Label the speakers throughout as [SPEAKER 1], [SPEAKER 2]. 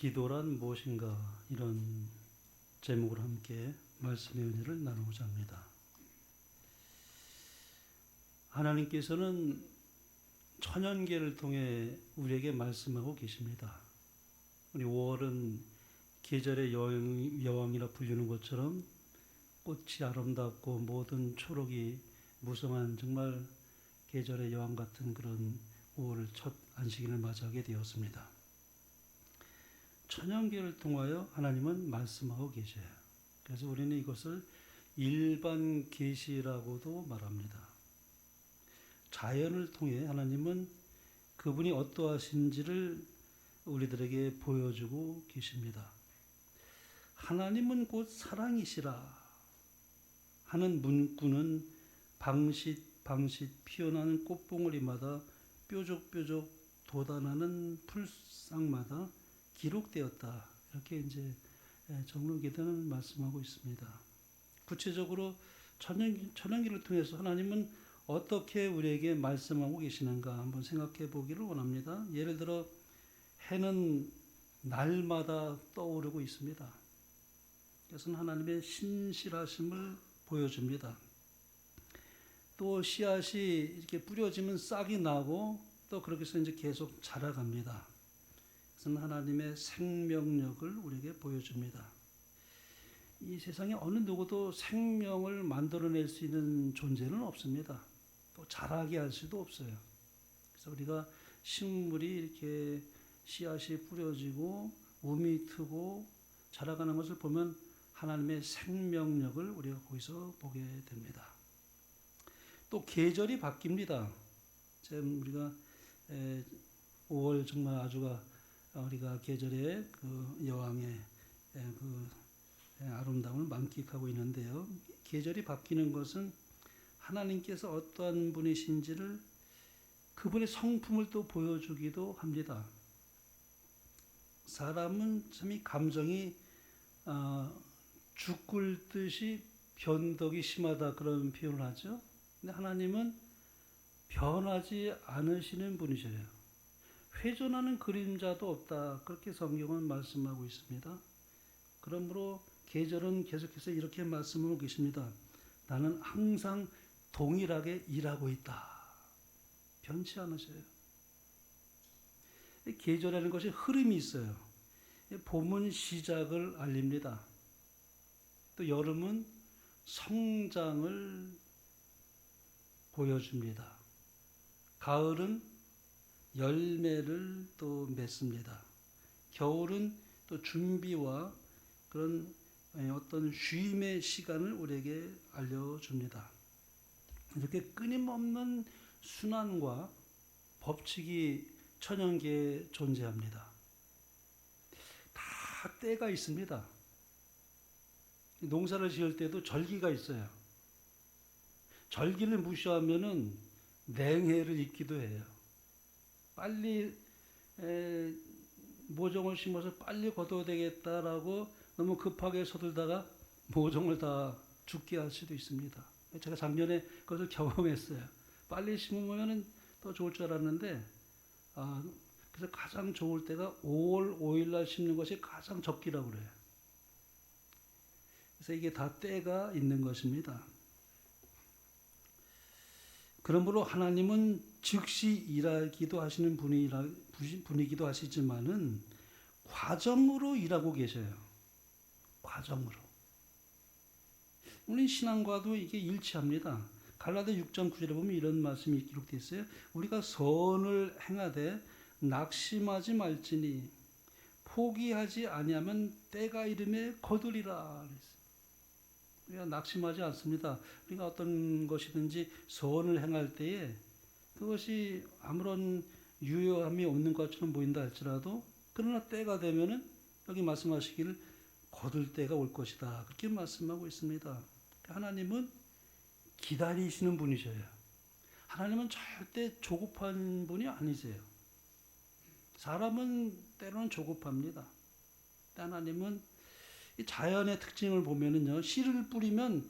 [SPEAKER 1] 기도란 무엇인가, 이런 제목으로 함께 말씀의 은혜를 나누고자 합니다. 하나님께서는 천연계를 통해 우리에게 말씀하고 계십니다. 우리 5월은 계절의 여왕이라 불리는 것처럼 꽃이 아름답고 모든 초록이 무성한 정말 계절의 여왕 같은 그런 5월 첫 안식일을 맞이하게 되었습니다. 천연계를 통하여 하나님은 말씀하고 계셔요. 그래서 우리는 이것을 일반 계시라고도 말합니다. 자연을 통해 하나님은 그분이 어떠하신지를 우리들에게 보여주고 계십니다. 하나님은 곧 사랑이시라 하는 문구는 방싯 피어나는 꽃봉오리마다 뾰족뾰족 돋아나는 풀상마다 기록되었다. 이렇게 이제 정론기도는 말씀하고 있습니다. 구체적으로 천연기를 통해서 하나님은 어떻게 우리에게 말씀하고 계시는가 한번 생각해 보기를 원합니다. 예를 들어 해는 날마다 떠오르고 있습니다. 그것은 하나님의 신실하심을 보여줍니다. 또 씨앗이 이렇게 뿌려지면 싹이 나고 또 그렇게 해서 이제 계속 자라갑니다. 그것은 하나님의 생명력을 우리에게 보여줍니다. 이 세상에 어느 누구도 생명을 만들어낼 수 있는 존재는 없습니다. 또 자라게 할 수도 없어요. 그래서 우리가 식물이 이렇게 씨앗이 뿌려지고 우미 트고 자라가는 것을 보면 하나님의 생명력을 우리가 거기서 보게 됩니다. 또 계절이 바뀝니다. 지금 우리가 5월 정말 아주가 우리가 계절의 그 여왕의 그 아름다움을 만끽하고 있는데요. 계절이 바뀌는 것은 하나님께서 어떠한 분이신지를 그분의 성품을 또 보여주기도 합니다. 사람은 참 이 감정이 죽 끓듯이 변덕이 심하다 그런 표현을 하죠. 근데 하나님은 변하지 않으시는 분이셔요. 회전하는 그림자도 없다. 그렇게 성경은 말씀하고 있습니다. 그러므로 계절은 계속해서 이렇게 말씀하고 계십니다. 나는 항상 동일하게 일하고 있다. 변치 않으셔요. 계절이라는 것이 흐름이 있어요. 봄은 시작을 알립니다. 또 여름은 성장을 보여줍니다. 가을은 열매를 또 맺습니다. 겨울은 또 준비와 그런 어떤 쉼의 시간을 우리에게 알려줍니다. 이렇게 끊임없는 순환과 법칙이 천연계에 존재합니다. 다 때가 있습니다. 농사를 지을 때도 절기가 있어요. 절기를 무시하면은 냉해를 입기도 해요. 빨리 모종을 심어서 빨리 거둬야 되겠다라고 너무 급하게 서둘다가 모종을 다 죽게 할 수도 있습니다. 제가 작년에 그것을 경험했어요. 빨리 심으면 더 좋을 줄 알았는데 그래서 가장 좋을 때가 5월 5일 날 심는 것이 가장 적기라고 그래요. 그래서 이게 다 때가 있는 것입니다. 그러므로 하나님은 즉시 일하기도 하시는 분이기도 하시지만은 과정으로 일하고 계셔요. 과정으로. 우리 신앙과도 이게 일치합니다. 갈라디아 6장 9절에 보면 이런 말씀이 기록되어 있어요. 우리가 선을 행하되 낙심하지 말지니 포기하지 아니하면 때가 이름에 거두리라. 우리가 낙심하지 않습니다. 우리가 어떤 것이든지 선을 행할 때에 그것이 아무런 유효함이 없는 것처럼 보인다 할지라도 그러나 때가 되면은 여기 말씀하시기를 거둘 때가 올 것이다. 그렇게 말씀하고 있습니다. 하나님은 기다리시는 분이셔요. 하나님은 절대 조급한 분이 아니세요. 사람은 때로는 조급합니다. 하나님은 이 자연의 특징을 보면은요, 씨를 뿌리면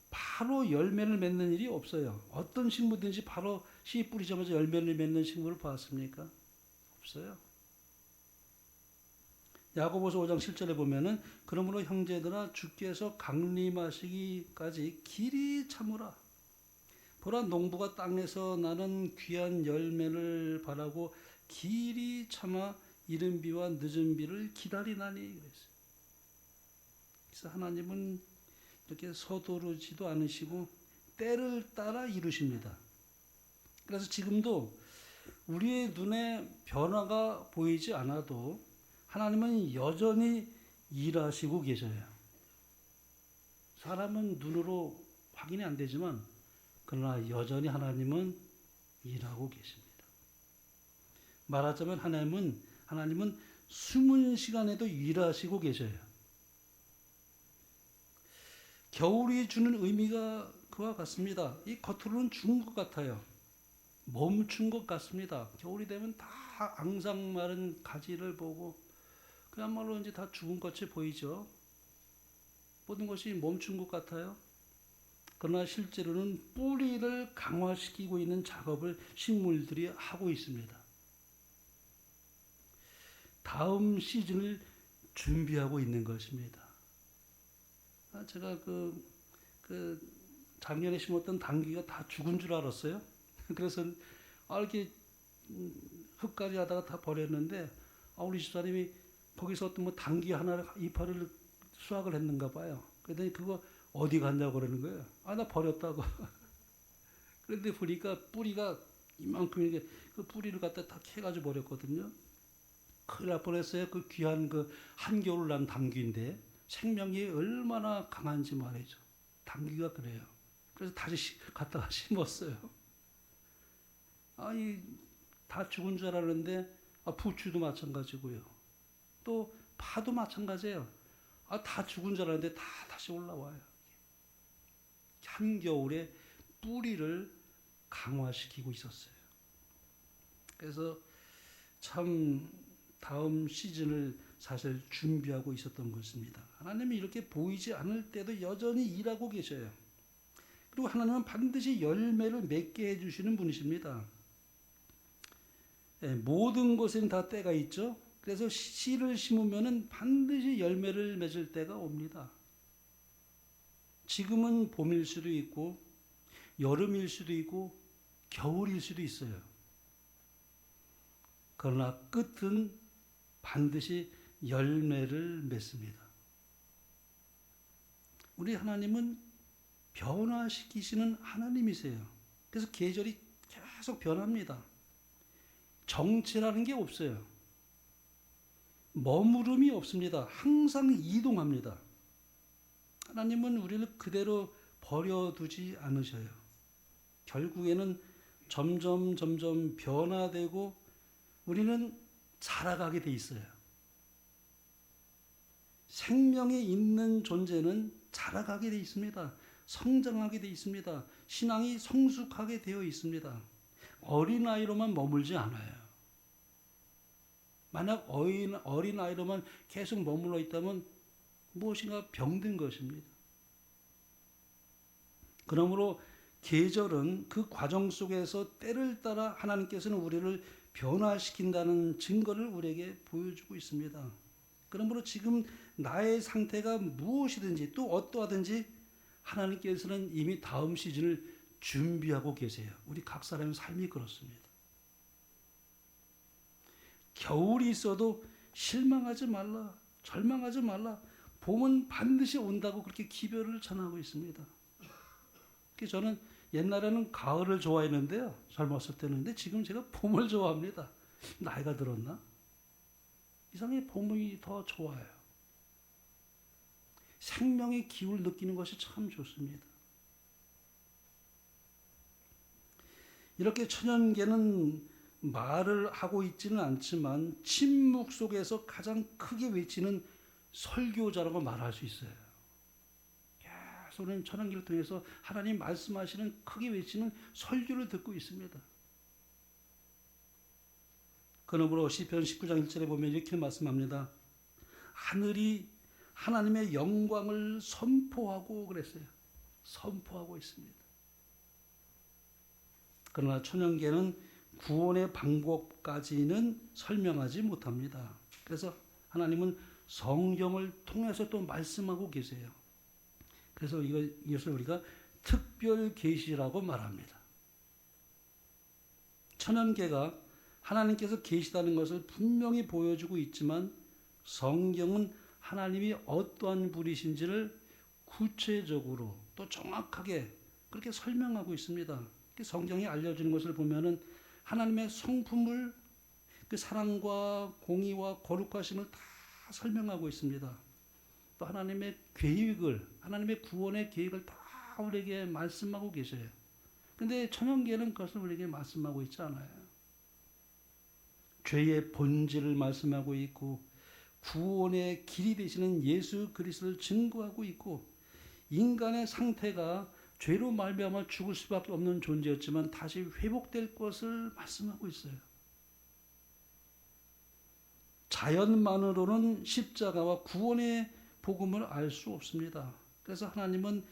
[SPEAKER 1] 바로 열매를 맺는 일이 없어요. 어떤 식물든지 바로 씨 뿌리자마자 열매를 맺는 식물을 봤습니까? 없어요. 야고보서 5장 7절에 보면은 그러므로 형제들아 주께서 강림하시기까지 길이 참으라. 보라 농부가 땅에서 나는 귀한 열매를 바라고 길이 참아 이른 비와 늦은 비를 기다리나니 그랬어요. 그래서 하나님은 이렇게 서두르지도 않으시고 때를 따라 이루십니다. 그래서 지금도 우리의 눈에 변화가 보이지 않아도 하나님은 여전히 일하시고 계셔요. 사람은 눈으로 확인이 안 되지만 그러나 여전히 하나님은 일하고 계십니다. 말하자면 하나님은 숨은 시간에도 일하시고 계셔요. 겨울이 주는 의미가 그와 같습니다. 이 겉으로는 죽은 것 같아요. 멈춘 것 같습니다. 겨울이 되면 다 앙상 마른 가지를 보고 그야말로 이제 다 죽은 것이 보이죠. 모든 것이 멈춘 것 같아요. 그러나 실제로는 뿌리를 강화시키고 있는 작업을 식물들이 하고 있습니다. 다음 시즌을 준비하고 있는 것입니다. 제가 작년에 심었던 당귀가 다 죽은 줄 알았어요. 그래서 이렇게 흙가지 하다가 다 버렸는데 우리 집사님이 거기서 어떤 뭐 당귀 하나를 이파리를 수확을 했는가 봐요. 그랬더니 그거 어디 갔냐고 그러는 거예요. 나 버렸다고. 그런데 보니까 뿌리가 이만큼 이게 그 뿌리를 갖다 다 캐가지고 버렸거든요. 큰일 날 뻔했어요. 그 귀한 그 한겨울 난 당귀인데 생명이 얼마나 강한지 말이죠. 당귀가 그래요. 그래서 다시 갖다가 심었어요. 다 죽은 줄 알았는데 부추도 마찬가지고요. 또 파도 마찬가지예요. 다 죽은 줄 알았는데 다 다시 올라와요. 한겨울에 뿌리를 강화시키고 있었어요. 그래서 참 다음 시즌을 사실 준비하고 있었던 것입니다. 하나님이 이렇게 보이지 않을 때도 여전히 일하고 계셔요. 그리고 하나님은 반드시 열매를 맺게 해주시는 분이십니다. 모든 것에는 다 때가 있죠. 그래서 씨를 심으면 반드시 열매를 맺을 때가 옵니다. 지금은 봄일 수도 있고 여름일 수도 있고 겨울일 수도 있어요. 그러나 끝은 반드시 열매를 맺습니다. 우리 하나님은 변화시키시는 하나님이세요. 그래서 계절이 계속 변합니다. 정체라는 게 없어요. 머무름이 없습니다. 항상 이동합니다. 하나님은 우리를 그대로 버려두지 않으셔요. 결국에는 점점 변화되고 우리는 자라가게 돼 있어요. 생명이 있는 존재는 자라가게 돼 있습니다. 성장하게 돼 있습니다. 신앙이 성숙하게 되어 있습니다. 어린아이로만 머물지 않아요. 만약 어린아이로만 계속 머물러 있다면 무엇인가 병든 것입니다. 그러므로 계절은 그 과정 속에서 때를 따라 하나님께서는 우리를 변화시킨다는 증거를 우리에게 보여주고 있습니다. 그러므로 지금 나의 상태가 무엇이든지 또 어떠하든지 하나님께서는 이미 다음 시즌을 준비하고 계세요. 우리 각 사람의 삶이 그렇습니다. 겨울이 있어도 실망하지 말라, 절망하지 말라. 봄은 반드시 온다고 그렇게 기별을 전하고 있습니다. 그래서 저는 옛날에는 가을을 좋아했는데요. 젊었을 때는. 근데 지금 제가 봄을 좋아합니다. 나이가 들었나? 이상하게 봄이 더 좋아요. 생명의 기운을 느끼는 것이 참 좋습니다. 이렇게 천연계는 말을 하고 있지는 않지만 침묵 속에서 가장 크게 외치는 설교자라고 말할 수 있어요. 계속 천연계를 통해서 하나님 말씀하시는 크게 외치는 설교를 듣고 있습니다. 그러므로 시편 19장 1절에 보면 이렇게 말씀합니다. 하늘이 하나님의 영광을 선포하고 그랬어요. 선포하고 있습니다. 그러나 천연계는 구원의 방법까지는 설명하지 못합니다. 그래서 하나님은 성경을 통해서 또 말씀하고 계세요. 그래서 이것을 우리가 특별 계시라고 말합니다. 천연계가 하나님께서 계시다는 것을 분명히 보여주고 있지만 성경은 하나님이 어떠한 분이신지를 구체적으로 또 정확하게 그렇게 설명하고 있습니다. 성경이 알려주는 것을 보면은 하나님의 성품을, 그 사랑과 공의와 거룩하심을 다 설명하고 있습니다. 또 하나님의 계획을, 하나님의 구원의 계획을 다 우리에게 말씀하고 계셔요. 근데 천연계는 그것을 우리에게 말씀하고 있지 않아요. 죄의 본질을 말씀하고 있고, 구원의 길이 되시는 예수 그리스도를 증거하고 있고, 인간의 상태가 죄로 말미암아 죽을 수밖에 없는 존재였지만 다시 회복될 것을 말씀하고 있어요. 자연만으로는 십자가와 구원의 복음을 알 수 없습니다. 그래서 하나님은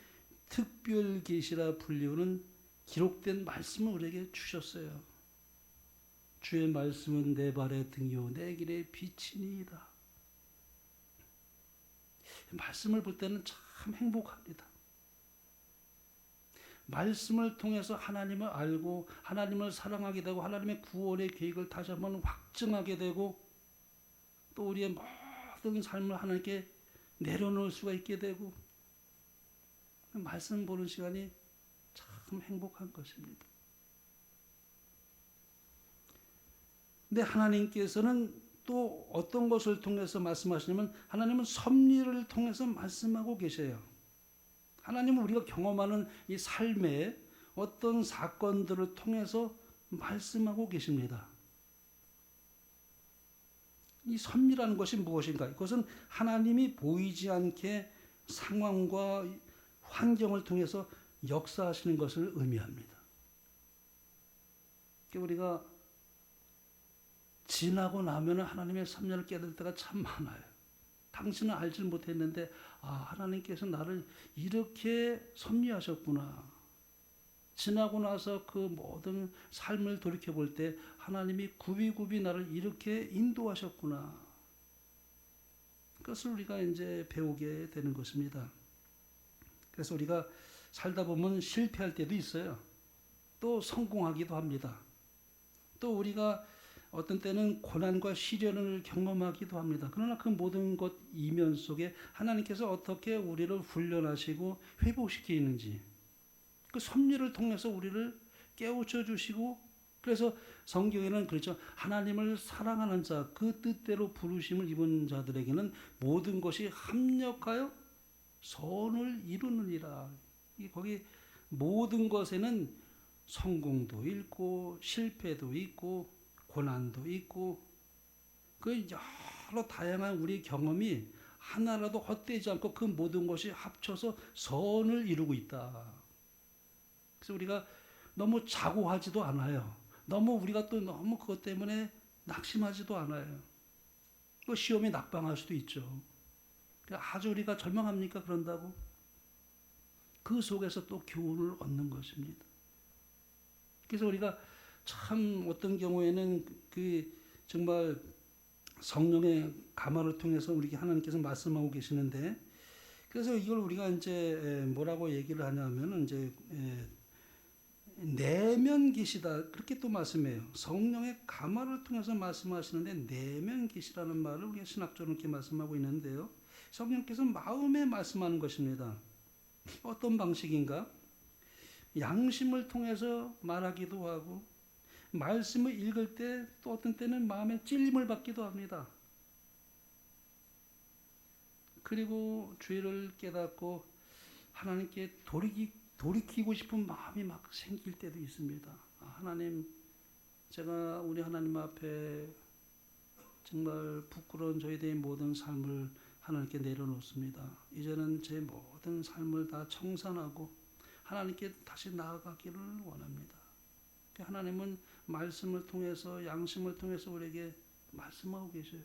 [SPEAKER 1] 특별 계시라 불리우는 기록된 말씀을 우리에게 주셨어요. 주의 말씀은 내 발의 등이요 내 길의 빛이니이다. 말씀을 볼 때는 참 행복합니다. 말씀을 통해서 하나님을 알고 하나님을 사랑하게 되고 하나님의 구원의 계획을 다시 한번 확증하게 되고 또 우리의 모든 삶을 하나님께 내려놓을 수가 있게 되고 말씀 보는 시간이 참 행복한 것입니다. 근데 하나님께서는 또 어떤 것을 통해서 말씀하시냐면 하나님은 섭리를 통해서 말씀하고 계셔요. 하나님은 우리가 경험하는 이 삶의 어떤 사건들을 통해서 말씀하고 계십니다. 이 섭리라는 것이 무엇인가? 그것은 하나님이 보이지 않게 상황과 환경을 통해서 역사하시는 것을 의미합니다. 우리가 지나고 나면 하나님의 섭리를 깨달을 때가 참 많아요. 당신은 알지 못했는데 하나님께서 나를 이렇게 섭리하셨구나. 지나고 나서 그 모든 삶을 돌이켜볼 때 하나님이 굽이굽이 나를 이렇게 인도하셨구나. 그것을 우리가 이제 배우게 되는 것입니다. 그래서 우리가 살다 보면 실패할 때도 있어요. 또 성공하기도 합니다. 또 우리가 어떤 때는 고난과 시련을 경험하기도 합니다. 그러나 그 모든 것 이면 속에 하나님께서 어떻게 우리를 훈련하시고 회복시키는지 그 섭리를 통해서 우리를 깨우쳐 주시고 그래서 성경에는 그렇죠. 하나님을 사랑하는 자, 그 뜻대로 부르심을 입은 자들에게는 모든 것이 합력하여 선을 이루느니라. 거기 모든 것에는 성공도 있고 실패도 있고 고난도 있고 그 여러 다양한 우리 경험이 하나라도 헛되지 않고 그 모든 것이 합쳐서 선을 이루고 있다. 그래서 우리가 너무 자고하지도 않아요. 너무 우리가 또 너무 그것 때문에 낙심하지도 않아요. 또 시험에 낙방할 수도 있죠. 아주 우리가 절망합니까? 그런다고? 그 속에서 또 교훈을 얻는 것입니다. 그래서 우리가 참 어떤 경우에는 그 정말 성령의 감화를 통해서 우리 하나님께서 말씀하고 계시는데 그래서 이걸 우리가 이제 뭐라고 얘기를 하냐면은 이제 내면 계시다 그렇게 또 말씀해요. 성령의 감화를 통해서 말씀하시는데 내면 계시라는 말을 우리가 신학적으로 이렇게 말씀하고 있는데요. 성령께서 마음에 말씀하는 것입니다. 어떤 방식인가? 양심을 통해서 말하기도 하고 말씀을 읽을 때 또 어떤 때는 마음에 찔림을 받기도 합니다. 그리고 죄를 깨닫고 하나님께 돌이키고 싶은 마음이 막 생길 때도 있습니다. 하나님, 제가 우리 하나님 앞에 정말 부끄러운 저희들의 모든 삶을 하나님께 내려놓습니다. 이제는 제 모든 삶을 다 청산하고 하나님께 다시 나아가기를 원합니다. 하나님은 말씀을 통해서 양심을 통해서 우리에게 말씀하고 계셔요.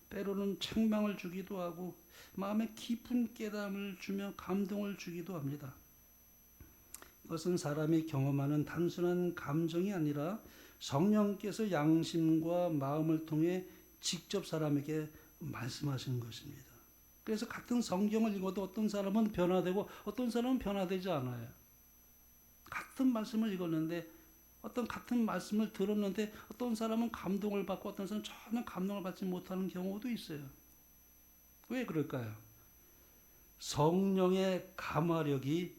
[SPEAKER 1] 때로는 책망을 주기도 하고 마음에 깊은 깨달음을 주며 감동을 주기도 합니다. 이것은 사람이 경험하는 단순한 감정이 아니라 성령께서 양심과 마음을 통해 직접 사람에게 말씀하시는 것입니다. 그래서 같은 성경을 읽어도 어떤 사람은 변화되고 어떤 사람은 변화되지 않아요. 같은 말씀을 읽었는데 어떤 같은 말씀을 들었는데 어떤 사람은 감동을 받고 어떤 사람은 전혀 감동을 받지 못하는 경우도 있어요. 왜 그럴까요? 성령의 감화력이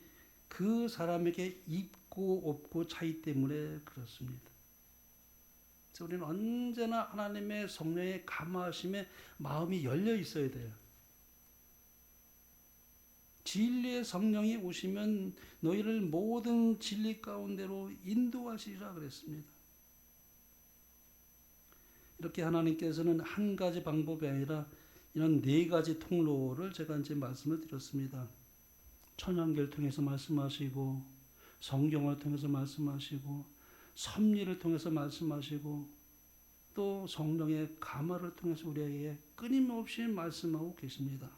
[SPEAKER 1] 그 사람에게 있고 없고 차이 때문에 그렇습니다. 그래서 우리는 언제나 하나님의 성령의 감화하심에 마음이 열려 있어야 돼요. 진리의 성령이 오시면 너희를 모든 진리 가운데로 인도하시리라 그랬습니다. 이렇게 하나님께서는 한 가지 방법이 아니라 이런 네 가지 통로를 제가 이제 말씀을 드렸습니다. 천연계를 통해서 말씀하시고, 성경을 통해서 말씀하시고, 섭리를 통해서 말씀하시고, 또 성령의 감화를 통해서 우리에게 끊임없이 말씀하고 계십니다.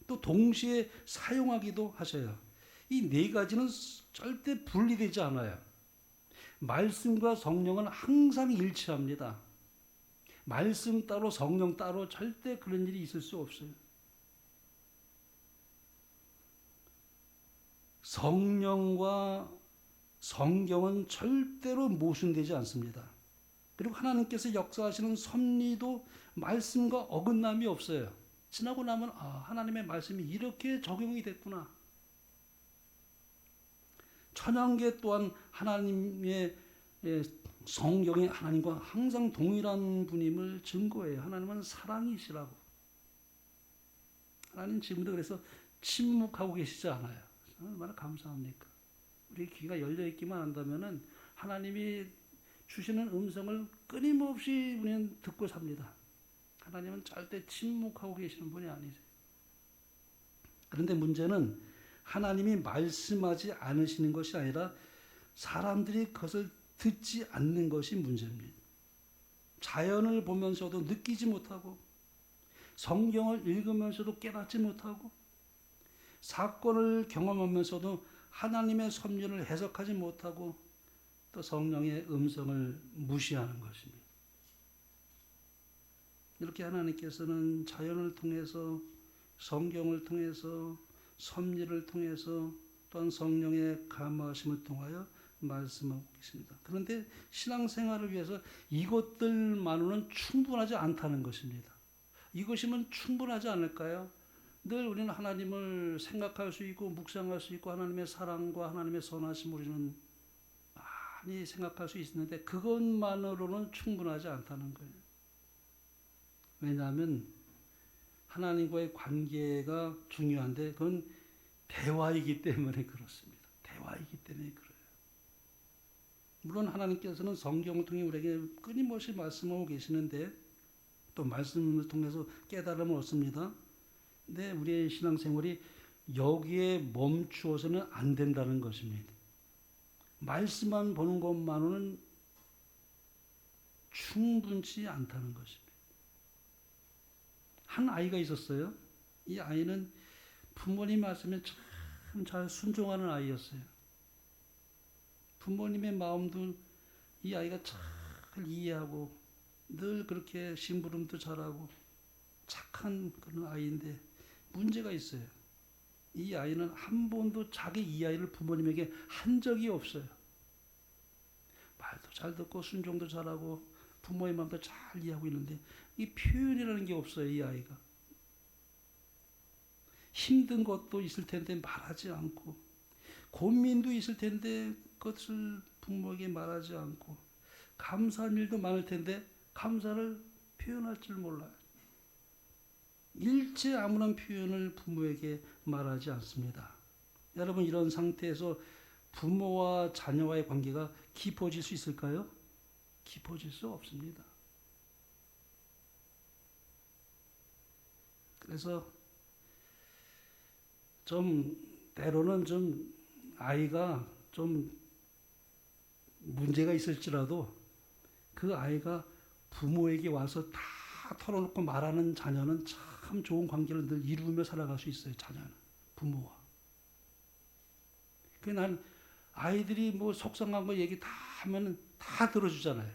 [SPEAKER 1] 또 동시에 사용하기도 하셔요. 이 네 가지는 절대 분리되지 않아요. 말씀과 성령은 항상 일치합니다. 말씀 따로 성령 따로 절대 그런 일이 있을 수 없어요. 성령과 성경은 절대로 모순되지 않습니다. 그리고 하나님께서 역사하시는 섭리도 말씀과 어긋남이 없어요. 지나고 나면 하나님의 말씀이 이렇게 적용이 됐구나. 천연계 또한 하나님의 성경이 하나님과 항상 동일한 분임을 증거해요. 하나님은 사랑이시라고. 하나님 지금도 그래서 침묵하고 계시지 않아요. 얼마나 감사합니까? 우리 귀가 열려 있기만 한다면은 하나님이 주시는 음성을 끊임없이 우리는 듣고 삽니다. 하나님은 절대 침묵하고 계시는 분이 아니세요. 그런데 문제는 하나님이 말씀하지 않으시는 것이 아니라 사람들이 그것을 듣지 않는 것이 문제입니다. 자연을 보면서도 느끼지 못하고 성경을 읽으면서도 깨닫지 못하고 사건을 경험하면서도 하나님의 섭리를 해석하지 못하고 또 성령의 음성을 무시하는 것입니다. 이렇게 하나님께서는 자연을 통해서 성경을 통해서 섭리를 통해서 또한 성령의 감화하심을 통하여 말씀하고 계십니다. 그런데 신앙생활을 위해서 이것들만으로는 충분하지 않다는 것입니다. 이것이면 충분하지 않을까요? 늘 우리는 하나님을 생각할 수 있고 묵상할 수 있고 하나님의 사랑과 하나님의 선하심을 우리는 많이 생각할 수 있는데 그것만으로는 충분하지 않다는 거예요. 왜냐하면 하나님과의 관계가 중요한데 그건 대화이기 때문에 그렇습니다. 대화이기 때문에 그래요. 물론 하나님께서는 성경을 통해 우리에게 끊임없이 말씀하고 계시는데 또 말씀을 통해서 깨달음을 얻습니다. 근데 우리의 신앙생활이 여기에 멈추어서는 안 된다는 것입니다. 말씀만 보는 것만으로는 충분치 않다는 것입니다. 한 아이가 있었어요. 이 아이는 부모님 말씀에 참 잘 순종하는 아이였어요. 부모님의 마음도 이 아이가 잘 이해하고 늘 그렇게 심부름도 잘하고 착한 그런 아이인데 문제가 있어요. 이 아이는 한 번도 자기 이 아이를 부모님에게 한 적이 없어요. 말도 잘 듣고 순종도 잘하고 부모의 마음도 잘 이해하고 있는데 이 표현이라는 게 없어요. 이 아이가. 힘든 것도 있을 텐데 말하지 않고 고민도 있을 텐데 그것을 부모에게 말하지 않고 감사한 일도 많을 텐데 감사를 표현할 줄 몰라요. 일체 아무런 표현을 부모에게 말하지 않습니다. 여러분 이런 상태에서 부모와 자녀와의 관계가 깊어질 수 있을까요? 깊어질 수 없습니다. 그래서 때로는 아이가 문제가 있을지라도 그 아이가 부모에게 와서 다 털어놓고 말하는 자녀는 참 좋은 관계를 늘 이루며 살아갈 수 있어요. 자녀는 부모와. 난 아이들이 뭐 속상한 거 얘기 다 하면 다 들어주잖아요.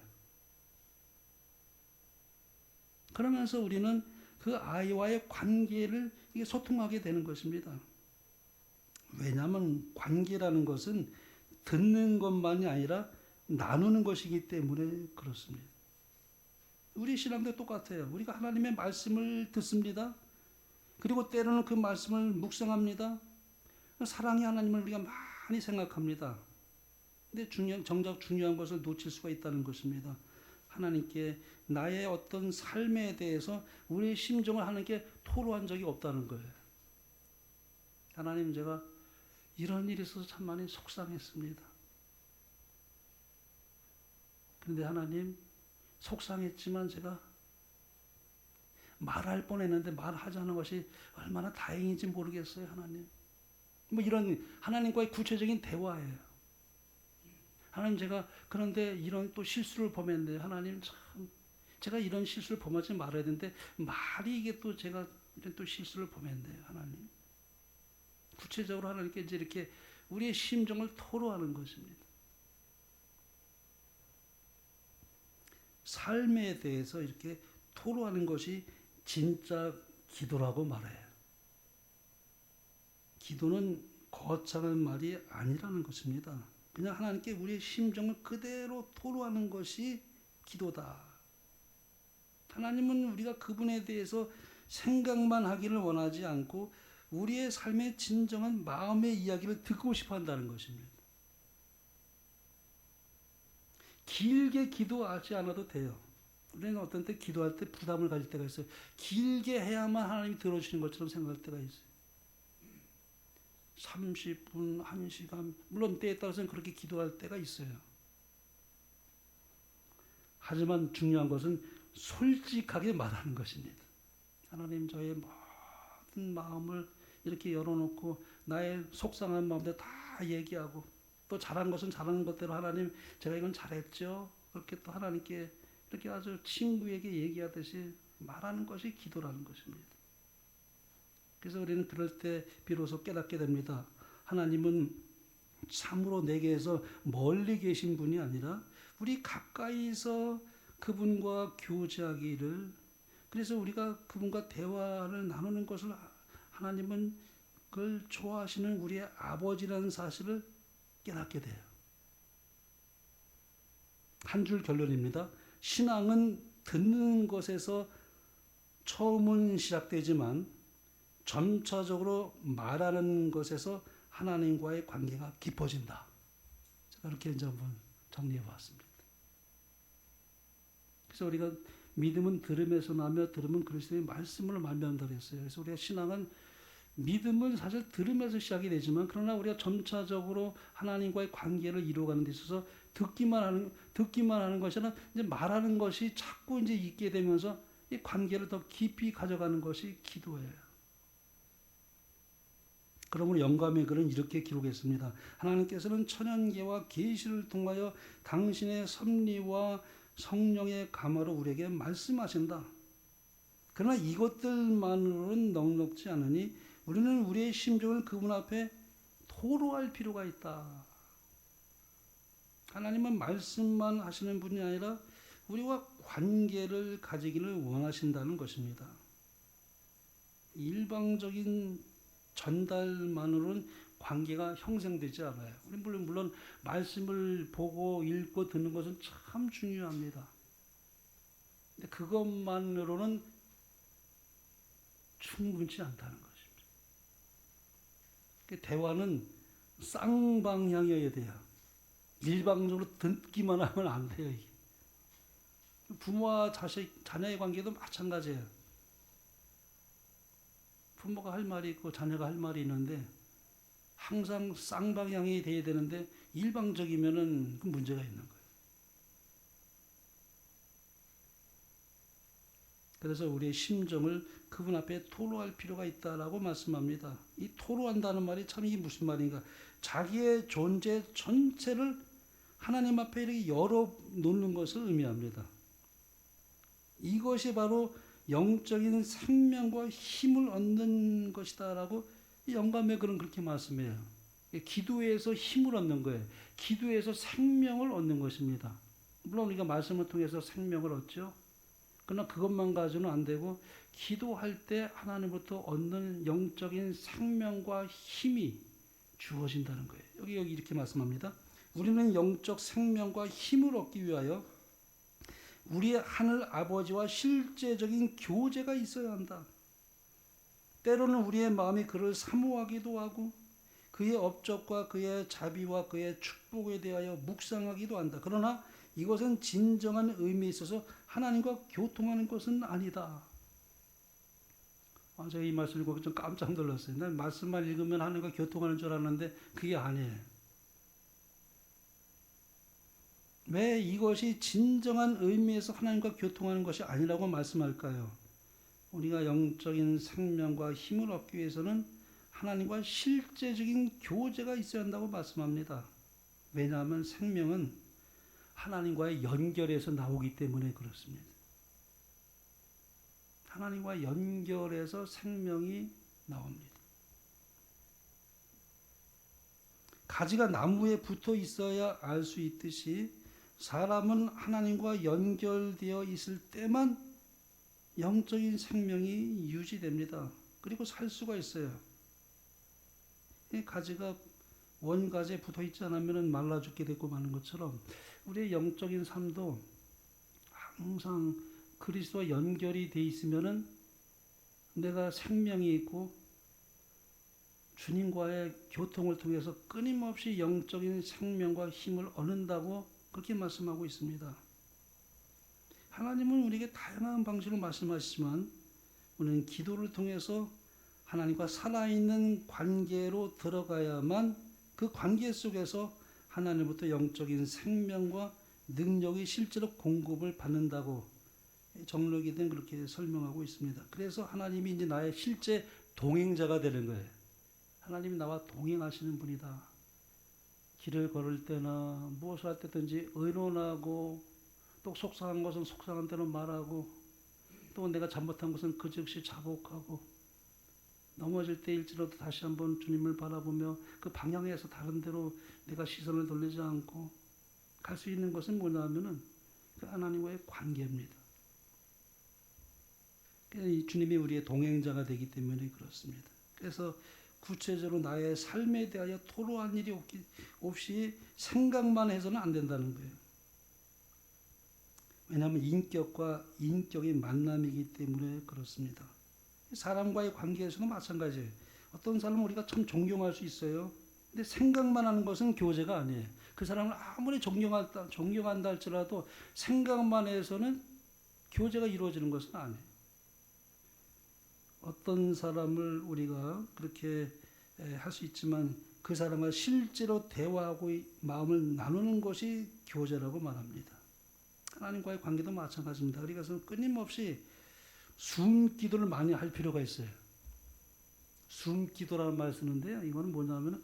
[SPEAKER 1] 그러면서 우리는 그 아이와의 관계를 이게 소통하게 되는 것입니다. 왜냐하면 관계라는 것은 듣는 것만이 아니라 나누는 것이기 때문에 그렇습니다. 우리 신앙도 똑같아요. 우리가 하나님의 말씀을 듣습니다. 그리고 때로는 그 말씀을 묵상합니다. 사랑의 하나님을 우리가 많이 생각합니다. 근데 정작 중요한 것을 놓칠 수가 있다는 것입니다. 하나님께 나의 어떤 삶에 대해서 우리의 심정을 하나님께 토로한 적이 없다는 거예요. 하나님, 제가 이런 일이 있어서 참 많이 속상했습니다. 그런데 하나님, 속상했지만 제가 말할 뻔했는데 말하자는 것이 얼마나 다행인지 모르겠어요, 하나님. 뭐 이런 하나님과의 구체적인 대화예요. 하나님, 제가 그런데 이런 또 실수를 범했는데 하나님, 참 제가 이런 실수를 범하지 말아야 되는데 말이 이게 또 제가 이런 또 실수를 범했네요, 하나님. 구체적으로 하나님께 이제 이렇게 우리의 심정을 토로하는 것입니다. 삶에 대해서 이렇게 토로하는 것이 진짜 기도라고 말해요. 기도는 거창한 말이 아니라는 것입니다. 그냥 하나님께 우리의 심정을 그대로 토로하는 것이 기도다. 하나님은 우리가 그분에 대해서 생각만 하기를 원하지 않고 우리의 삶의 진정한 마음의 이야기를 듣고 싶어 한다는 것입니다. 길게 기도하지 않아도 돼요. 우리는 어떤 때 기도할 때 부담을 가질 때가 있어요. 길게 해야만 하나님이 들어주시는 것처럼 생각할 때가 있어요. 30분, 1시간, 물론 때에 따라서는 그렇게 기도할 때가 있어요. 하지만 중요한 것은 솔직하게 말하는 것입니다. 하나님, 저의 모든 마음을 이렇게 열어놓고 나의 속상한 마음들 다 얘기하고, 또 잘한 것은 잘한 것대로 하나님, 제가 이건 잘했죠. 그렇게 또 하나님께 이렇게 아주 친구에게 얘기하듯이 말하는 것이 기도라는 것입니다. 그래서 우리는 그럴 때 비로소 깨닫게 됩니다. 하나님은 참으로 내게서 멀리 계신 분이 아니라 우리 가까이서 그분과 교제하기를, 그래서 우리가 그분과 대화를 나누는 것을 하나님은 그걸 좋아하시는 우리의 아버지라는 사실을 깨닫게 돼요. 한 줄 결론입니다. 신앙은 듣는 것에서 처음은 시작되지만 점차적으로 말하는 것에서 하나님과의 관계가 깊어진다. 제가 이렇게 이제 한번 정리해 봤습니다. 그래서 우리가 믿음은 들음에서 나며 들음은 그리스도의 말씀을 말미암다 그랬어요. 그래서 우리가 신앙은 믿음은 사실 들으면서 시작이 되지만 그러나 우리가 점차적으로 하나님과의 관계를 이루어가는 데 있어서 듣기만 하는 것이 아니라 이제 말하는 것이 자꾸 이제 있게 되면서 이 관계를 더 깊이 가져가는 것이 기도예요. 그러므로 영감의 글은 이렇게 기록했습니다. 하나님께서는 천연계와 계시를 통하여 당신의 섭리와 성령의 감화로 우리에게 말씀하신다. 그러나 이것들만으로는 넉넉지 않으니 우리는 우리의 심정을 그분 앞에 토로할 필요가 있다. 하나님은 말씀만 하시는 분이 아니라 우리와 관계를 가지기를 원하신다는 것입니다. 일방적인 전달만으로는 관계가 형성되지 않아요. 물론 말씀을 보고 읽고 듣는 것은 참 중요합니다. 근데 그것만으로는 충분치 않다는 것입니다. 대화는 쌍방향이어야 돼요. 일방적으로 듣기만 하면 안 돼요. 이게. 부모와 자녀의 관계도 마찬가지예요. 부모가 할 말이 있고 자녀가 할 말이 있는데 항상 쌍방향이 돼야 되는데 일방적이면은 그 문제가 있는 거예요. 그래서 우리의 심정을 그분 앞에 토로할 필요가 있다라고 말씀합니다. 이 토로한다는 말이 참 이게 무슨 말인가? 자기의 존재 전체를 하나님 앞에 이렇게 열어놓는 것을 의미합니다. 이것이 바로 영적인 생명과 힘을 얻는 것이다라고 영감의 글은 그렇게 말씀해요. 기도에서 힘을 얻는 거예요. 기도에서 생명을 얻는 것입니다. 물론 우리가 말씀을 통해서 생명을 얻죠. 그러나 그것만 가지고는 안 되고 기도할 때 하나님부터 얻는 영적인 생명과 힘이 주어진다는 거예요. 여기 이렇게 말씀합니다. 우리는 영적 생명과 힘을 얻기 위하여 우리의 하늘 아버지와 실제적인 교제가 있어야 한다. 때로는 우리의 마음이 그를 사모하기도 하고 그의 업적과 그의 자비와 그의 축복에 대하여 묵상하기도 한다. 그러나 이것은 진정한 의미에 있어서 하나님과 교통하는 것은 아니다. 제가 이 말씀 읽고 좀 깜짝 놀랐어요. 난 말씀만 읽으면 하나님과 교통하는 줄 알았는데 그게 아니에요. 왜 이것이 진정한 의미에서 하나님과 교통하는 것이 아니라고 말씀할까요? 우리가 영적인 생명과 힘을 얻기 위해서는 하나님과 실제적인 교제가 있어야 한다고 말씀합니다. 왜냐하면 생명은 하나님과의 연결에서 나오기 때문에 그렇습니다. 하나님과 연결해서 생명이 나옵니다. 가지가 나무에 붙어 있어야 알 수 있듯이 사람은 하나님과 연결되어 있을 때만 영적인 생명이 유지됩니다. 그리고 살 수가 있어요. 이 가지가 원가지에 붙어 있지 않으면 말라 죽게 되고 마는 것처럼 우리의 영적인 삶도 항상 그리스도와 연결이 돼 있으면은 내가 생명이 있고 주님과의 교통을 통해서 끊임없이 영적인 생명과 힘을 얻는다고 그렇게 말씀하고 있습니다. 하나님은 우리에게 다양한 방식으로 말씀하시지만 우리는 기도를 통해서 하나님과 살아있는 관계로 들어가야만 그 관계 속에서 하나님부터 영적인 생명과 능력이 실제로 공급을 받는다고 정록이든 그렇게 설명하고 있습니다. 그래서 하나님이 이제 나의 실제 동행자가 되는 거예요. 하나님이 나와 동행하시는 분이다. 길을 걸을 때나 무엇을 할 때든지 의논하고 또 속상한 것은 속상한 대로 말하고 또 내가 잘못한 것은 그 즉시 자복하고 넘어질 때일지라도 다시 한번 주님을 바라보며 그 방향에서 다른 데로 내가 시선을 돌리지 않고 갈 수 있는 것은 뭐냐면은 그 하나님과의 관계입니다. 이 주님이 우리의 동행자가 되기 때문에 그렇습니다. 그래서 구체적으로 나의 삶에 대하여 토로한 일이 없이 생각만 해서는 안 된다는 거예요. 왜냐하면 인격과 인격의 만남이기 때문에 그렇습니다. 사람과의 관계에서도 마찬가지예요. 어떤 사람은 우리가 참 존경할 수 있어요. 근데 생각만 하는 것은 교제가 아니에요. 그 사람을 아무리 존경한다 할지라도 생각만 해서는 교제가 이루어지는 것은 아니에요. 어떤 사람을 우리가 그렇게 할 수 있지만 그 사람과 실제로 대화하고 마음을 나누는 것이 교제라고 말합니다. 하나님과의 관계도 마찬가지입니다. 그래서 끊임없이 숨기도를 많이 할 필요가 있어요. 숨기도라는 말을 쓰는데요. 이거는 뭐냐면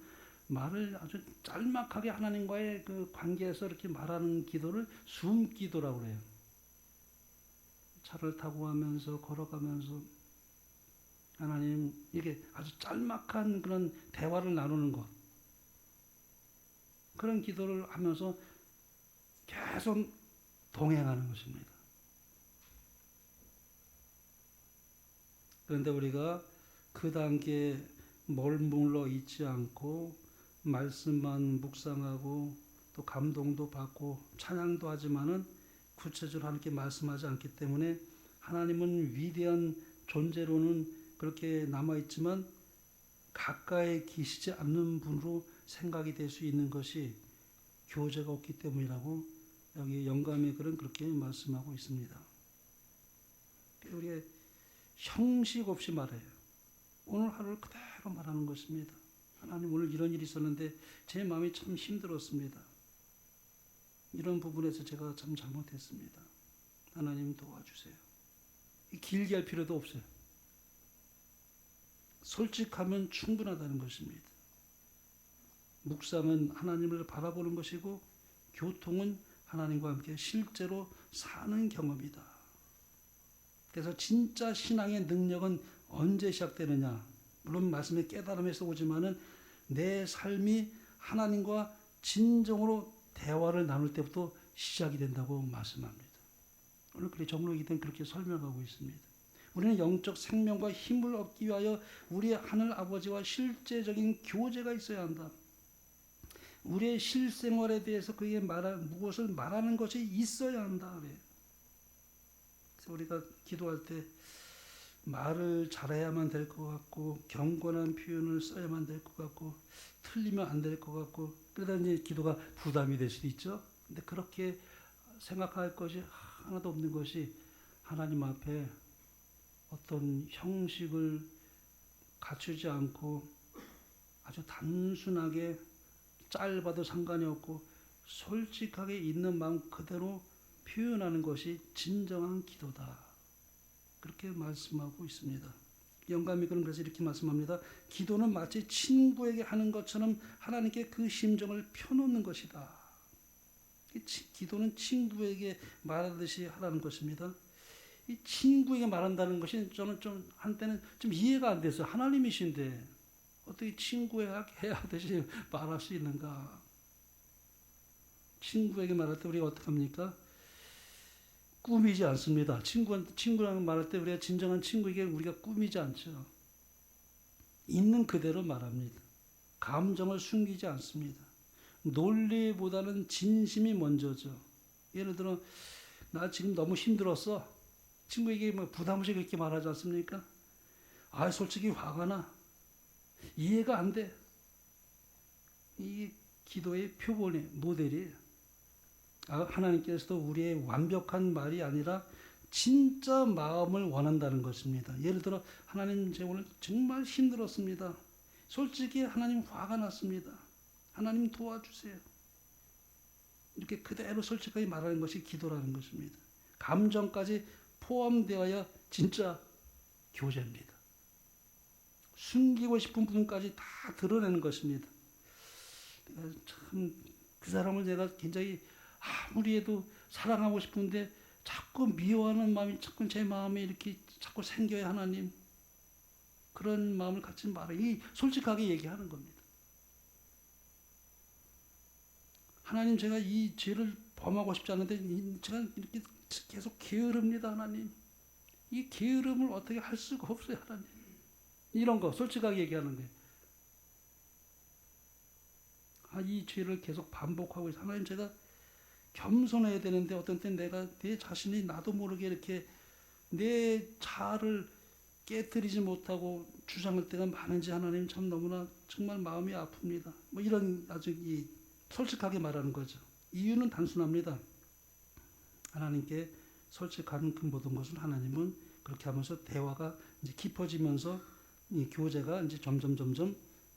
[SPEAKER 1] 말을 아주 짤막하게 하나님과의 그 관계에서 이렇게 말하는 기도를 숨기도라고 해요. 차를 타고 가면서 걸어가면서 하나님 이게 아주 짤막한 그런 대화를 나누는 것. 그런 기도를 하면서 계속 동행하는 것입니다. 그런데 우리가 그 단계에 머물러 있지 않고 말씀만 묵상하고 또 감동도 받고 찬양도 하지만은 구체적으로 하나님께 말씀하지 않기 때문에 하나님은 위대한 존재로는 그렇게 남아있지만 가까이 계시지 않는 분으로 생각이 될 수 있는 것이 교제가 없기 때문이라고 여기 영감의 글은 그렇게 말씀하고 있습니다. 우리의 형식 없이 말해요. 오늘 하루를 그대로 말하는 것입니다. 하나님 오늘 이런 일이 있었는데 제 마음이 참 힘들었습니다. 이런 부분에서 제가 참 잘못했습니다. 하나님 도와주세요. 길게 할 필요도 없어요. 솔직하면 충분하다는 것입니다. 묵상은 하나님을 바라보는 것이고 교통은 하나님과 함께 실제로 사는 경험이다. 그래서 진짜 신앙의 능력은 언제 시작되느냐? 물론 말씀의 깨달음에서 오지만은 내 삶이 하나님과 진정으로 대화를 나눌 때부터 시작이 된다고 말씀합니다. 오늘 그래 정로기도는 그렇게 설명하고 있습니다. 우리는 영적 생명과 힘을 얻기 위하여 우리의 하늘 아버지와 실제적인 교제가 있어야 한다. 우리의 실생활에 대해서 그에게 무엇을 말하는 것이 있어야 한다. 그래서 우리가 기도할 때 말을 잘해야만 될 것 같고 경건한 표현을 써야만 될 것 같고 틀리면 안 될 것 같고 그러다 이제 기도가 부담이 될 수도 있죠. 근데 그렇게 생각할 것이 하나도 없는 것이 하나님 앞에 어떤 형식을 갖추지 않고 아주 단순하게 짧아도 상관이 없고 솔직하게 있는 마음 그대로 표현하는 것이 진정한 기도다. 그렇게 말씀하고 있습니다. 영감이고는 그래서 이렇게 말씀합니다. 기도는 마치 친구에게 하는 것처럼 하나님께 그 심정을 펴놓는 것이다. 기도는 친구에게 말하듯이 하라는 것입니다. 이 친구에게 말한다는 것이 저는 좀 한때는 좀 이해가 안 돼서 하나님이신데 어떻게 친구에게 해야 하듯이 말할 수 있는가? 친구에게 말할 때 우리가 어떻게 합니까? 꾸미지 않습니다. 친구랑 말할 때 우리가 진정한 친구에게 우리가 꾸미지 않죠. 있는 그대로 말합니다. 감정을 숨기지 않습니다. 논리보다는 진심이 먼저죠. 예를 들어 나 지금 너무 힘들었어. 친구에게 부담 없이 그렇게 말하지 않습니까? 아, 솔직히 화가 나. 이해가 안 돼. 이 기도의 표본의 모델이에요. 하나님께서도 우리의 완벽한 말이 아니라 진짜 마음을 원한다는 것입니다. 예를 들어 하나님 제가 오늘 정말 힘들었습니다. 솔직히 하나님 화가 났습니다. 하나님 도와주세요. 이렇게 그대로 솔직하게 말하는 것이 기도라는 것입니다. 감정까지 포함되어야 진짜 교제입니다. 숨기고 싶은 부분까지 다 드러내는 것입니다. 참 그 사람을 내가 굉장히 아무리 해도 사랑하고 싶은데 자꾸 미워하는 마음이 자꾸 제 마음에 이렇게 자꾸 생겨요. 하나님 그런 마음을 갖지 말아요. 솔직하게 얘기하는 겁니다. 하나님 제가 이 죄를 범하고 싶지 않은데 제가 이렇게 계속 게으릅니다. 하나님 이 게으름을 어떻게 할 수가 없어요. 하나님 이런 거 솔직하게 얘기하는 거예요. 이 죄를 계속 반복하고 있어요. 하나님 제가 겸손해야 되는데 어떤 때 내가 내 자신이 나도 모르게 이렇게 내 자아를 깨뜨리지 못하고 주장할 때가 많은지 하나님 참 너무나 정말 마음이 아픕니다. 뭐 이런 아주 솔직하게 말하는 거죠. 이유는 단순합니다. 하나님께 솔직한 그 모든 것을 하나님은 그렇게 하면서 대화가 이제 깊어지면서 이 교제가 이제 점점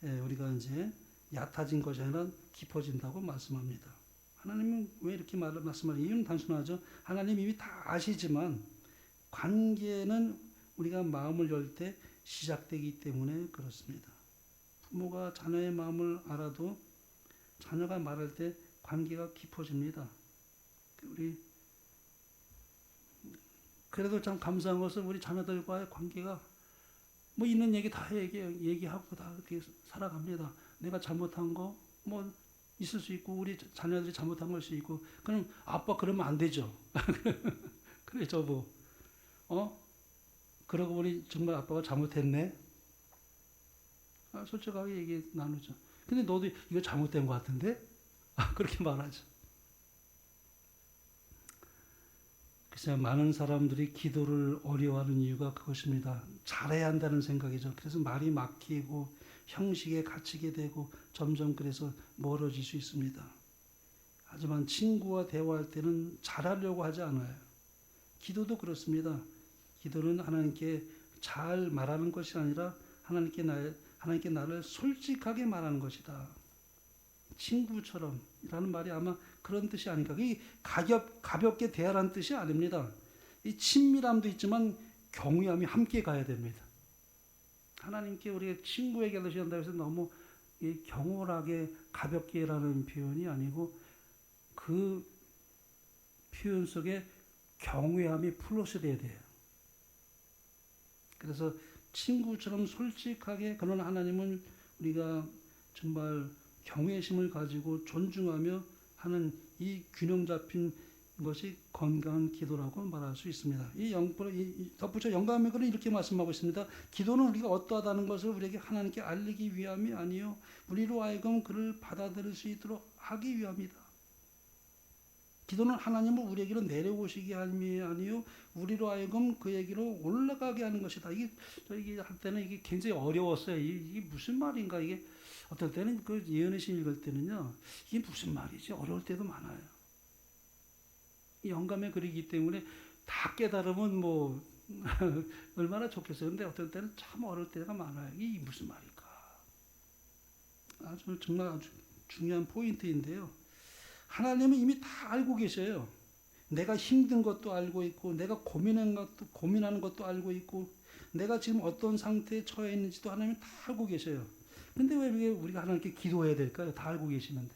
[SPEAKER 1] 우리가 이제 얕아진 것이 아니라 깊어진다고 말씀합니다. 하나님은 왜 이렇게 말씀하는 이유는 단순하죠. 하나님 이미 다 아시지만 관계는 우리가 마음을 열 때 시작되기 때문에 그렇습니다. 부모가 자녀의 마음을 알아도 자녀가 말할 때 관계가 깊어집니다. 우리 그래도 참 감사한 것은 우리 자녀들과의 관계가 뭐 있는 얘기 다 얘기하고 다 그렇게 살아갑니다. 내가 잘못한 거 뭐 있을 수 있고 우리 자녀들이 잘못한 걸 수 있고 그럼 아빠 그러면 안 되죠. 그래 저보 그러고 보니 정말 아빠가 잘못했네. 솔직하게 얘기 나누죠. 근데 너도 이거 잘못된 것 같은데? 그렇게 말하죠. 그래서 많은 사람들이 기도를 어려워하는 이유가 그것입니다. 잘해야 한다는 생각이죠. 그래서 말이 막히고 형식에 갇히게 되고 점점 그래서 멀어질 수 있습니다. 하지만 친구와 대화할 때는 잘하려고 하지 않아요. 기도도 그렇습니다. 기도는 하나님께 잘 말하는 것이 아니라 하나님께 나를 솔직하게 말하는 것이다. 친구처럼이라는 말이 아마 그런 뜻이 아닌가. 이 가볍게 대하라는 뜻이 아닙니다. 이 친밀함도 있지만 경외함이 함께 가야 됩니다. 하나님께 우리가 친구에게 하신다고 해서 너무 경홀하게 가볍게라는 표현이 아니고 그 표현 속에 경외함이 플러스돼야 돼요. 그래서 친구처럼 솔직하게 그러나 하나님은 우리가 정말 경외심을 가지고 존중하며 하는 이 균형 잡힌 것이 건강한 기도라고 말할 수 있습니다. 덧붙여 영감의 글은 이렇게 말씀하고 있습니다. 기도는 우리가 어떠하다는 것을 우리에게 하나님께 알리기 위함이 아니요 우리로 하여금 그를 받아들일 수 있도록 하기 위함이다. 기도는 하나님을 우리에게로 내려오시게 함이 아니요 우리로 하여금 그에게로 올라가게 하는 것이다. 이게 할 때는 이게 굉장히 어려웠어요. 이게 무슨 말인가? 이게 어떨 때는 그 예언의 신 읽을 때는요, 이게 무슨 말이지? 어려울 때도 많아요. 영감의 글이기 때문에 다 깨달으면 뭐 얼마나 좋겠어요. 근데 어떨 때는 참 어려울 때가 많아요. 이게 무슨 말일까? 정말 아주 중요한 포인트인데요. 하나님은 이미 다 알고 계셔요. 내가 힘든 것도 알고 있고, 내가 고민하는 것도 알고 있고, 내가 지금 어떤 상태에 처해 있는지도 하나님은 다 알고 계셔요. 근데 왜 우리가 하나님께 기도해야 될까요? 다 알고 계시는데.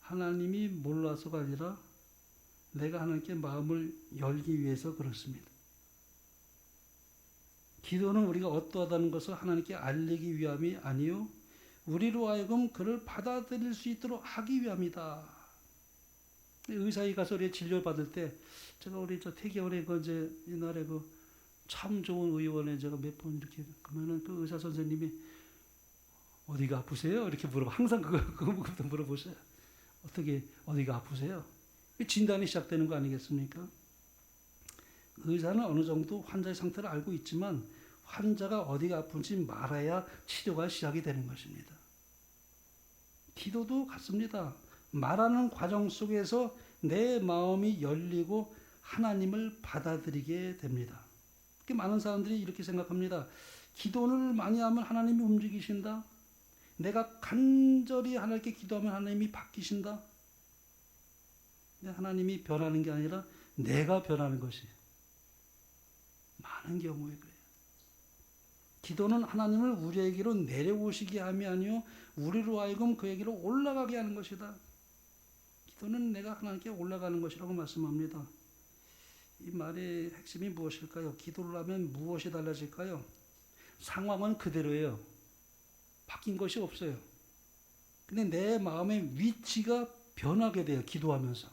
[SPEAKER 1] 하나님이 몰라서가 아니라 내가 하나님께 마음을 열기 위해서 그렇습니다. 기도는 우리가 어떠하다는 것을 하나님께 알리기 위함이 아니요 우리로 하여금 그를 받아들일 수 있도록 하기 위함이다. 의사에 가서 우리 진료를 받을 때 제가 우리 태계원의 이제 옛날에 참 좋은 의원에 제가 몇 번 이렇게 그러면은 그 의사 선생님이 어디가 아프세요? 이렇게 물어봐. 항상 그거부터 물어보세요. 어떻게 어디가 아프세요? 진단이 시작되는 거 아니겠습니까? 의사는 어느 정도 환자의 상태를 알고 있지만 환자가 어디가 아픈지 말아야 치료가 시작이 되는 것입니다. 기도도 같습니다. 말하는 과정 속에서 내 마음이 열리고 하나님을 받아들이게 됩니다. 많은 사람들이 이렇게 생각합니다. 기도를 많이 하면 하나님이 움직이신다. 내가 간절히 하나님께 기도하면 하나님이 바뀌신다. 하나님이 변하는 게 아니라 내가 변하는 것이 많은 경우에 그래요. 기도는 하나님을 우리에게로 내려오시게 함이 아니요 우리로 하여금 그에게로 올라가게 하는 것이다. 기도는 내가 하나님께 올라가는 것이라고 말씀합니다. 이 말의 핵심이 무엇일까요? 기도를 하면 무엇이 달라질까요? 상황은 그대로예요. 바뀐 것이 없어요. 근데 내 마음의 위치가 변하게 돼요. 기도하면서.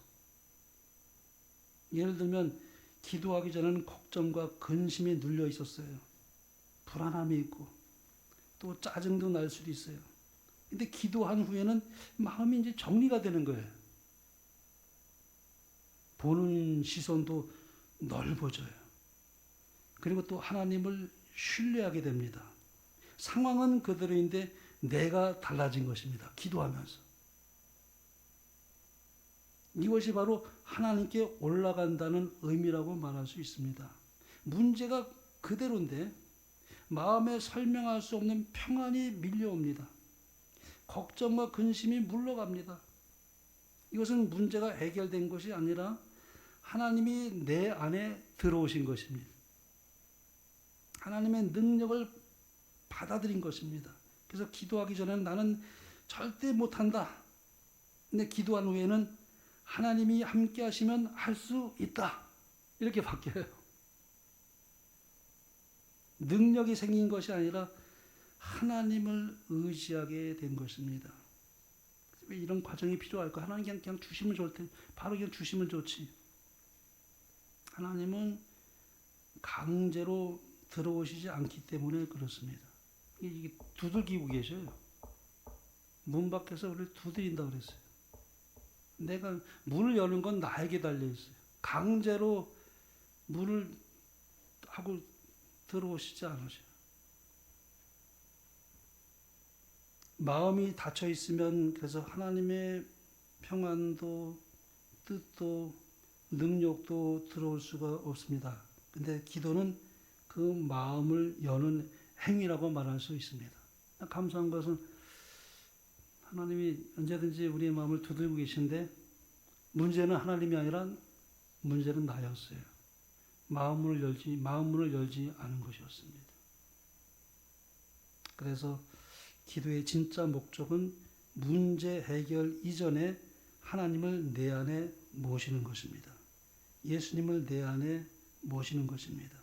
[SPEAKER 1] 예를 들면 기도하기 전에는 걱정과 근심이 눌려 있었어요. 불안함이 있고 또 짜증도 날 수도 있어요. 근데 기도한 후에는 마음이 이제 정리가 되는 거예요. 보는 시선도 넓어져요. 그리고 또 하나님을 신뢰하게 됩니다. 상황은 그대로인데 내가 달라진 것입니다. 기도하면서. 이것이 바로 하나님께 올라간다는 의미라고 말할 수 있습니다. 문제가 그대로인데 마음에 설명할 수 없는 평안이 밀려옵니다. 걱정과 근심이 물러갑니다. 이것은 문제가 해결된 것이 아니라 하나님이 내 안에 들어오신 것입니다. 하나님의 능력을 받아들인 것입니다. 그래서 기도하기 전에는 나는 절대 못한다. 근데 기도한 후에는 하나님이 함께 하시면 할 수 있다. 이렇게 바뀌어요. 능력이 생긴 것이 아니라 하나님을 의지하게 된 것입니다. 왜 이런 과정이 필요할까? 하나님 그냥 주시면 좋을 텐데 바로 그냥 주시면 좋지. 하나님은 강제로 들어오시지 않기 때문에 그렇습니다. 이게 두들기고 계셔요. 문 밖에서 우리를 두드린다고 그랬어요. 내가 문을 여는 건 나에게 달려있어요. 강제로 문을 하고 들어오시지 않으셔요. 마음이 닫혀 있으면 그래서 하나님의 평안도 뜻도 능력도 들어올 수가 없습니다. 근데 기도는 그 마음을 여는 행위라고 말할 수 있습니다. 감사한 것은 하나님이 언제든지 우리의 마음을 두들고 계신데 문제는 하나님이 아니라 문제는 나였어요. 마음문을 열지 않은 것이었습니다. 그래서 기도의 진짜 목적은 문제 해결 이전에 하나님을 내 안에 모시는 것입니다. 예수님을 내 안에 모시는 것입니다.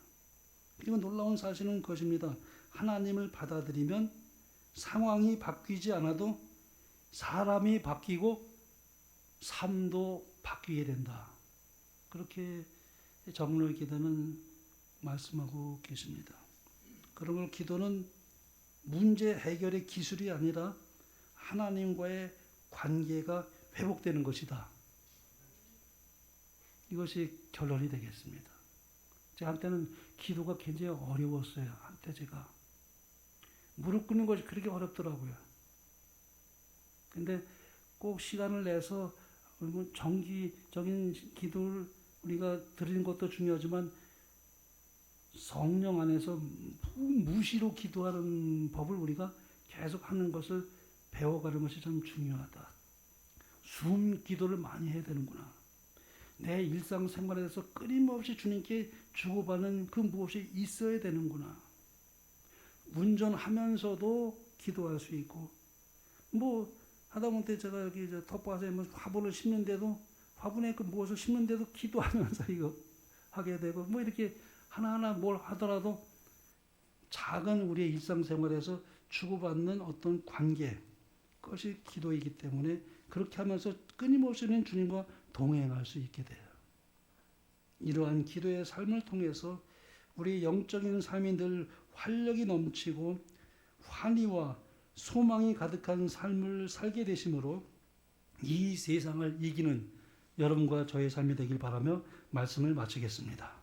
[SPEAKER 1] 그리고 놀라운 사실은 그것입니다. 하나님을 받아들이면 상황이 바뀌지 않아도 사람이 바뀌고 삶도 바뀌게 된다. 그렇게 정로의 기도는 말씀하고 계십니다. 그러므로 기도는 문제 해결의 기술이 아니라 하나님과의 관계가 회복되는 것이다. 이것이 결론이 되겠습니다. 제가 한때는 기도가 굉장히 어려웠어요. 한때 제가 무릎 꿇는 것이 그렇게 어렵더라고요. 근데 꼭 시간을 내서 정기적인 기도를 우리가 드리는 것도 중요하지만 성령 안에서 무시로 기도하는 법을 우리가 계속 하는 것을 배워가는 것이 참 중요하다. 숨 기도를 많이 해야 되는구나. 내 일상생활에서 끊임없이 주님께 주고받는 그 무엇이 있어야 되는구나. 운전하면서도 기도할 수 있고, 하다못해 제가 여기 텃밭에 화분을 심는데도, 화분에 그 무엇을 심는데도 기도하면서 이거 하게 되고, 이렇게 하나하나 뭘 하더라도 작은 우리의 일상생활에서 주고받는 어떤 관계, 그것이 기도이기 때문에 그렇게 하면서 끊임없이는 주님과 동행할 수 있게 돼요. 이러한 기도의 삶을 통해서 우리 영적인 삶이 늘 활력이 넘치고 환희와 소망이 가득한 삶을 살게 되심으로 이 세상을 이기는 여러분과 저의 삶이 되길 바라며 말씀을 마치겠습니다.